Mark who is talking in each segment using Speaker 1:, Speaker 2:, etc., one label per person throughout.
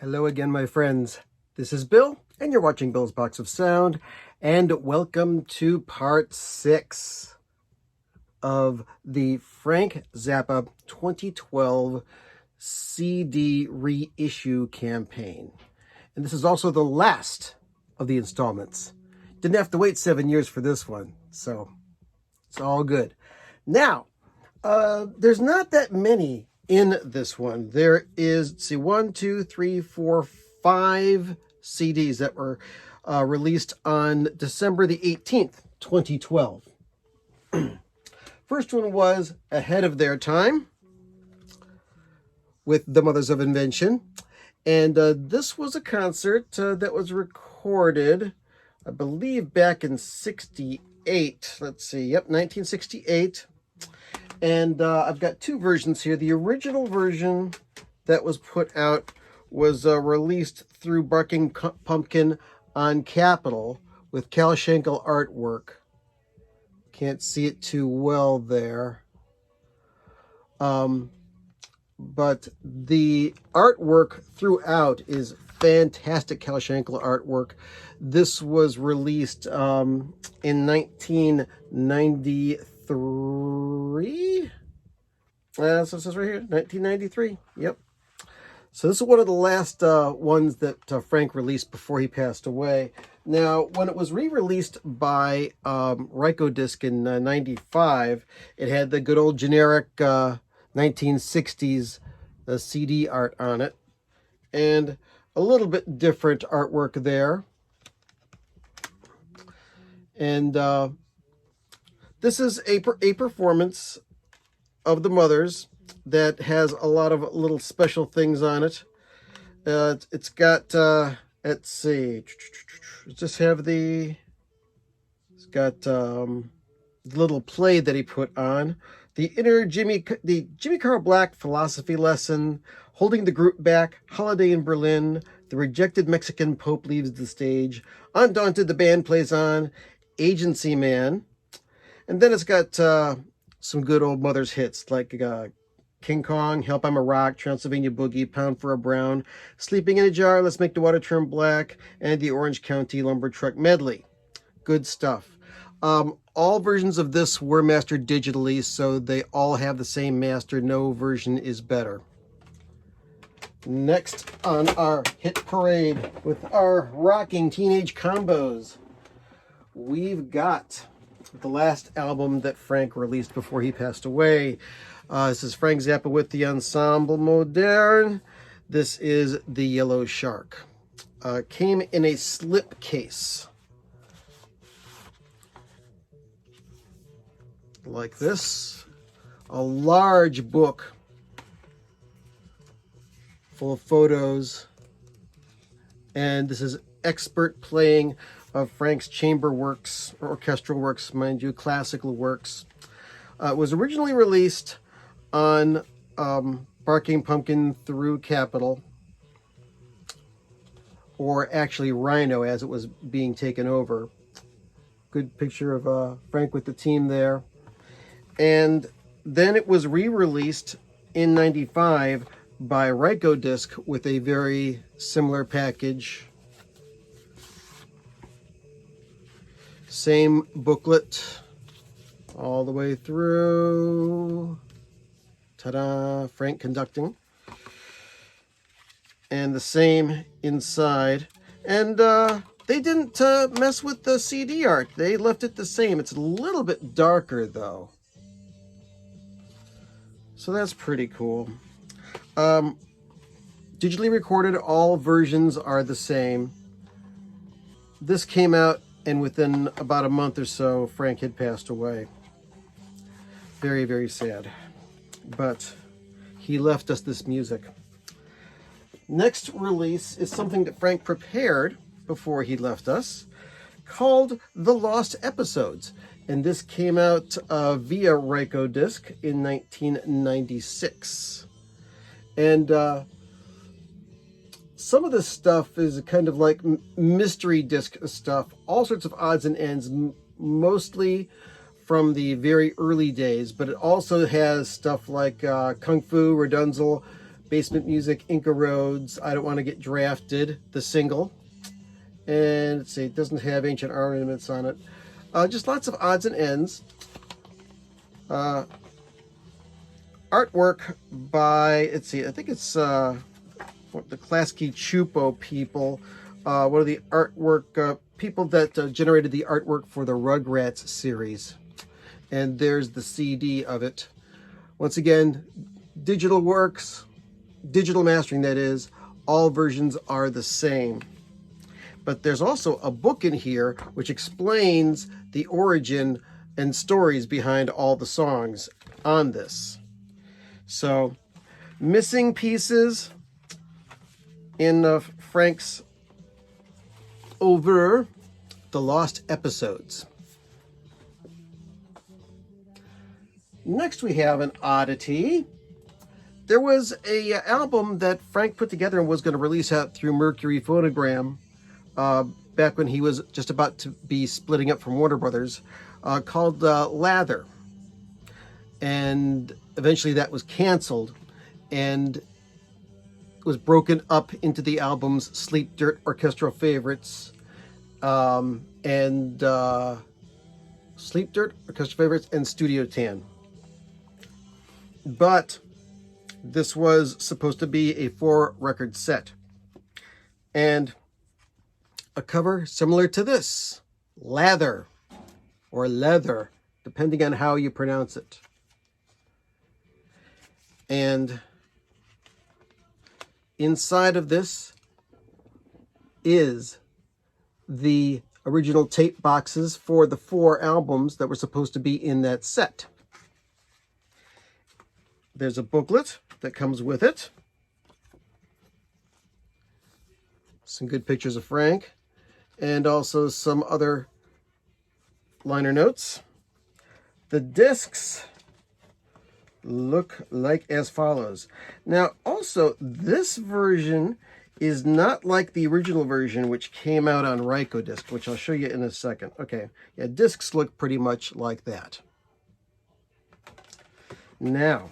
Speaker 1: Hello again, my friends. This is Bill, and you're watching Bill's Box of Sound, and welcome to part 6 of the Frank Zappa 2012 CD reissue campaign. And this is also the last of the installments. Didn't have to wait 7 years for this one, so it's all good. Now, there's not that many in this one. There is, let's see, 1, 2, 3, 4, 5 CDs that were released on December the 18th, 2012. First one was Ahead of Their Time with the Mothers of Invention. And this was a concert that was recorded, I believe, back in 68. Let's see, yep, 1968. And I've got two versions here. The original version that was put out was released through Barking Pumpkin on Capitol with Cal Schenkel artwork. Can't see it too well there. But the artwork throughout is fantastic Cal Schenkel artwork. This was released in 1993. So it says right here, 1993. Yep. So this is one of the last ones that Frank released before he passed away. Now, when it was re-released by Rykodisc in 95, it had the good old generic 1960s CD art on it, and a little bit different artwork there. And this is a performance of the Mothers that has a lot of little special things on it. It's got, let's see, just have it's got the little play that he put on. The Jimmy Carl Black philosophy lesson, holding the group back, holiday in Berlin, the rejected Mexican Pope leaves the stage, Undaunted the band plays on, Agency Man. And then it's got some good old Mothers hits like King Kong, Help I'm a Rock, Transylvania Boogie, Pound for a Brown, Sleeping in a Jar, Let's Make the Water Turn Black, and the Orange County Lumber Truck Medley. Good stuff. All versions of this were mastered digitally, so they all have the same master. No version is better. Next on our hit parade with our rocking teenage combos, we've got the last album that Frank released before he passed away. This is Frank Zappa with the Ensemble Moderne. This is The Yellow Shark. Came in a slip case. Like this. A large book full of photos. And this is expert playing of Frank's chamber works, or orchestral works, mind you, classical works. It was originally released on Barking Pumpkin through Capitol, or actually Rhino as it was being taken over. Good picture of Frank with the team there. And then it was re-released in 95 by Rykodisc with a very similar package. Same booklet all the way through. Ta-da! Frank conducting. And the same inside. And they didn't mess with the CD art. They left it the same. It's a little bit darker, though. So that's pretty cool. Digitally recorded, all versions are the same. This came out, and within about a month or so, Frank had passed away. Very, very sad. But he left us this music. Next release is something that Frank prepared before he left us, called The Lost Episodes. And this came out via Rykodisc in 1996. And some of this stuff is kind of like mystery disc stuff, all sorts of odds and ends, mostly from the very early days, but it also has stuff like Kung Fu, Rapunzel, Basement Music, Inca Roads, I Don't Want to Get Drafted, the single. And let's see, it doesn't have Ancient Ornaments on it. Just lots of odds and ends. Artwork by, let's see, I think it's the Klasky Chupo people. One of the artwork people that generated the artwork for the Rugrats series. And there's the CD of it. Once again, digital works, digital mastering that is, all versions are the same. But there's also a book in here which explains the origin and stories behind all the songs on this. So, missing pieces in Frank's oeuvre, the lost episodes. Next we have an oddity. There was a album that Frank put together and was going to release out through Mercury Phonogram back when he was just about to be splitting up from Warner Brothers, called Lather. And eventually that was canceled and was broken up into the albums Sleep Dirt Orchestral Favorites and Sleep Dirt Orchestral Favorites and Studio Tan. But this was supposed to be a 4-record set. And a cover similar to this, Lather, or Leather, depending on how you pronounce it. And inside of this is the original tape boxes for the 4 albums that were supposed to be in that set. There's a booklet that comes with it. Some good pictures of Frank, and also some other liner notes. The discs look like as follows. Now, also, this version is not like the original version, which came out on Rykodisc, which I'll show you in a second. Okay, yeah, discs look pretty much like that. Now,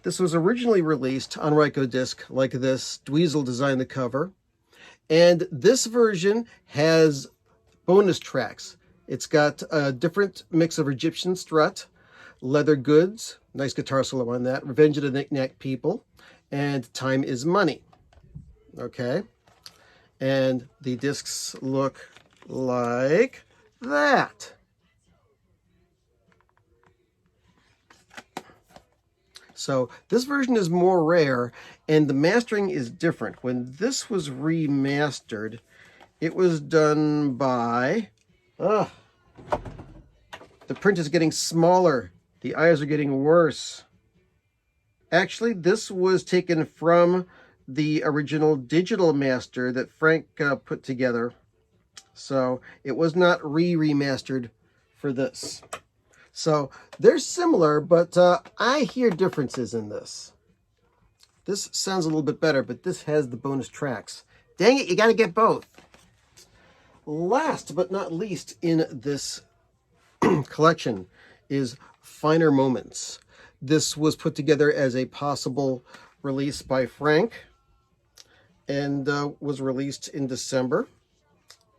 Speaker 1: this was originally released on Rykodisc like this. Dweezil designed the cover. And this version has bonus tracks. It's got a different mix of Egyptian Strut, Leather Goods, nice guitar solo on that, Revenge of the Knick-Knack People, and Time is Money. Okay? And the discs look like that. So this version is more rare, and the mastering is different. When this was remastered, it was done by... the print is getting smaller. The eyes are getting worse. Actually, this was taken from the original digital master that Frank put together. So it was not remastered for this. So they're similar, but I hear differences in this. This sounds a little bit better, but this has the bonus tracks. Dang it, you got to get both. Last but not least in this collection is Finer Moments. This was put together as a possible release by Frank and was released in December.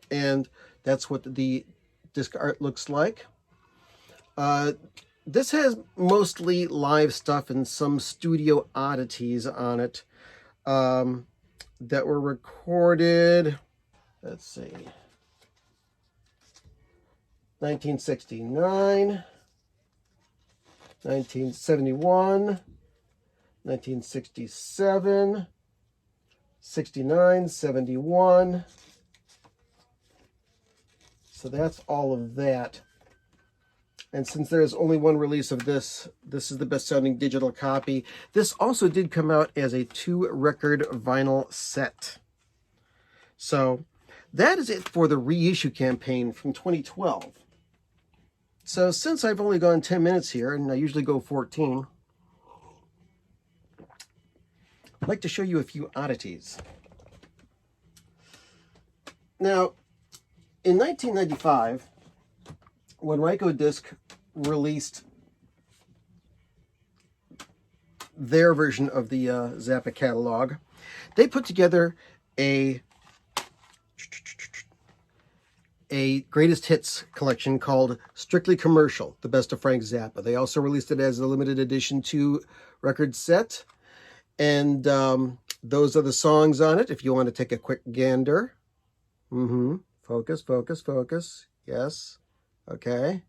Speaker 1: And that's what the disc art looks like. This has mostly live stuff and some studio oddities on it that were recorded, let's see, 1969, 1971, 1967, 69, 71. So that's all of that. And since there's only one release of this, this is the best-sounding digital copy. This also did come out as a 2-record vinyl set. So that is it for the reissue campaign from 2012. So since I've only gone 10 minutes here, and I usually go 14, I'd like to show you a few oddities. Now, in 1995, when Rykodisc released their version of the Zappa catalog. They put together a greatest hits collection called Strictly Commercial, the best of Frank Zappa. They also released it as a limited edition 2 record set. And those are the songs on it, if you want to take a quick gander. Focus, focus, focus. Yes. Okay.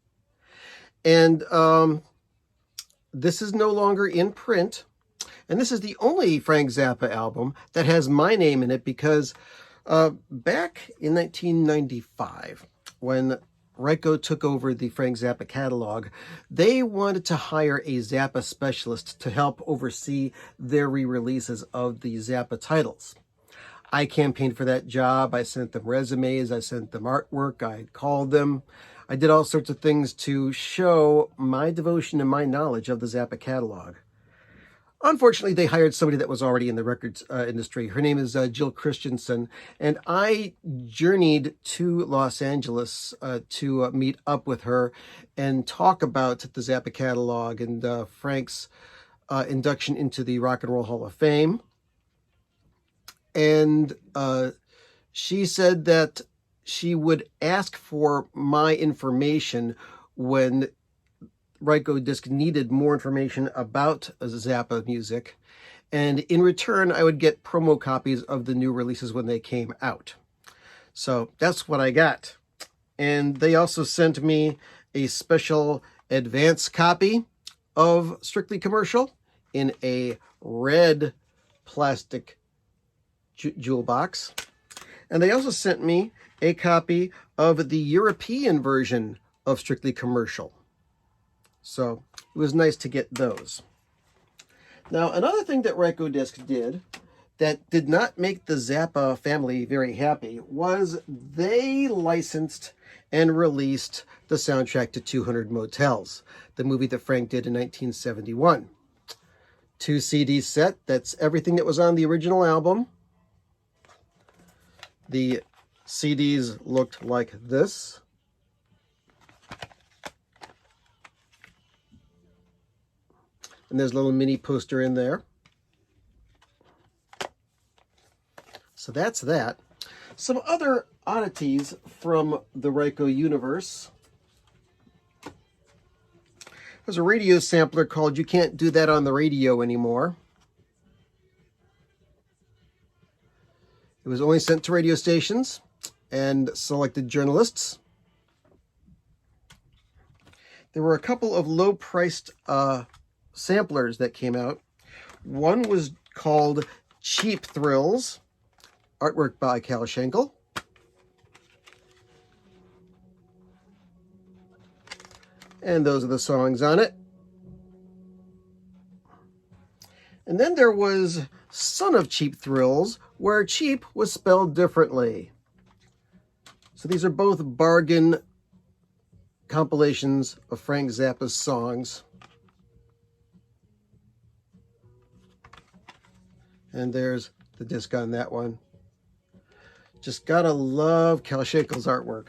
Speaker 1: And this is no longer in print. And this is the only Frank Zappa album that has my name in it, because back in 1995, when Ryko took over the Frank Zappa catalog, they wanted to hire a Zappa specialist to help oversee their re-releases of the Zappa titles. I campaigned for that job. I sent them resumes. I sent them artwork. I called them. I did all sorts of things to show my devotion and my knowledge of the Zappa catalog. Unfortunately, they hired somebody that was already in the records industry. Her name is Jill Christensen, and I journeyed to Los Angeles to meet up with her and talk about the Zappa catalog and Frank's induction into the Rock and Roll Hall of Fame. And she said that she would ask for my information when Ryko Disc needed more information about Zappa music, and in return I would get promo copies of the new releases when they came out. So that's what I got. And they also sent me a special advance copy of Strictly Commercial in a red plastic jewel box. And they also sent me a copy of the European version of Strictly Commercial. So it was nice to get those. Now, another thing that Ryko Disc did that did not make the Zappa family very happy was they licensed and released the soundtrack to 200 Motels, the movie that Frank did in 1971. 2 CD set, that's everything that was on the original album. The CDs looked like this. And there's a little mini poster in there. So that's that. Some other oddities from the Ryko universe. There's a radio sampler called You Can't Do That on the Radio Anymore. It was only sent to radio stations and selected journalists. There were a couple of low-priced samplers that came out. One was called Cheap Thrills, artwork by Cal Schenkel. And those are the songs on it. And then there was Son of Cheap Thrills, where cheap was spelled differently. So these are both bargain compilations of Frank Zappa's songs. And there's the disc on that one. Just gotta love Cal Schenkel's artwork.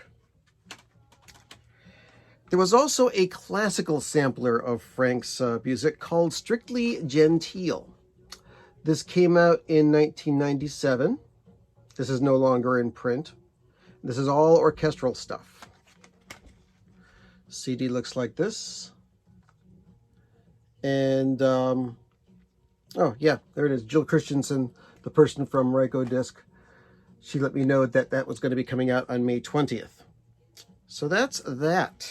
Speaker 1: There was also a classical sampler of Frank's music called Strictly Genteel. This came out in 1997. This is no longer in print. This is all orchestral stuff. CD looks like this. And, oh yeah, there it is. Jill Christensen, the person from Ryko Disc. She let me know that that was going to be coming out on May 20th. So that's that.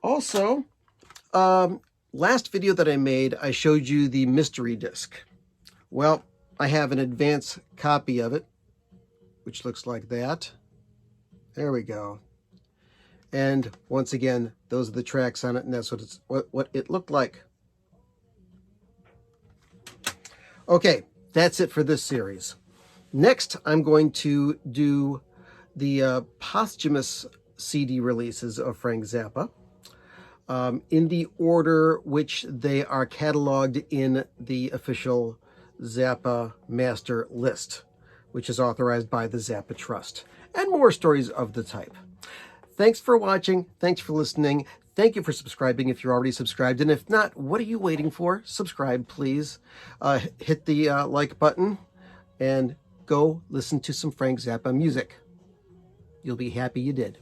Speaker 1: Also, last video that I made, I showed you the mystery disc. Well, I have an advance copy of it, which looks like that. There we go. And once again, those are the tracks on it, and that's what it looked like. Okay, that's it for this series. Next, I'm going to do the posthumous CD releases of Frank Zappa in the order which they are cataloged in the official Zappa master list, which is authorized by the Zappa Trust, and more stories of the type. Thanks for watching. Thanks for listening. Thank you for subscribing if you're already subscribed. And if not, what are you waiting for? Subscribe, please. Hit the like button and go listen to some Frank Zappa music. You'll be happy you did.